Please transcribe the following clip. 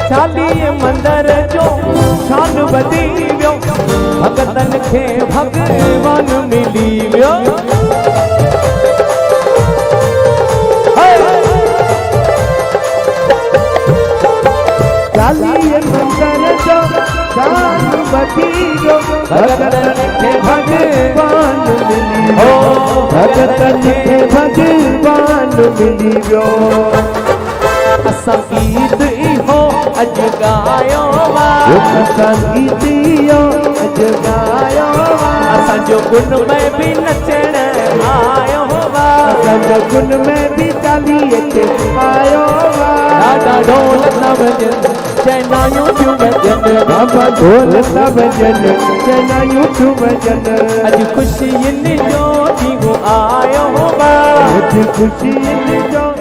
चालीह मंदिर जो शान वधी वियो भगतन खे भगवान मिली वियो चालीह मंदिर जो शान वधी वियो भगतन खे भगवान मिली वियो भगतन खे भगवान मिली वियो असां गीत इहो अॼु गायो असां गीत इहो अॼु गायो असांजो गुन में बि नचण आयो असांजो गुन में बि चालीह ते आयो ॾाढा ढोल था वॼनि चैनायूं थियूं वॼनि बाबा ढोल था वॼनि चैनायूं थियूं वॼनि अॼु ख़ुशियुनि जो ॾींहुं आयो अॼु ख़ुशियुनि जो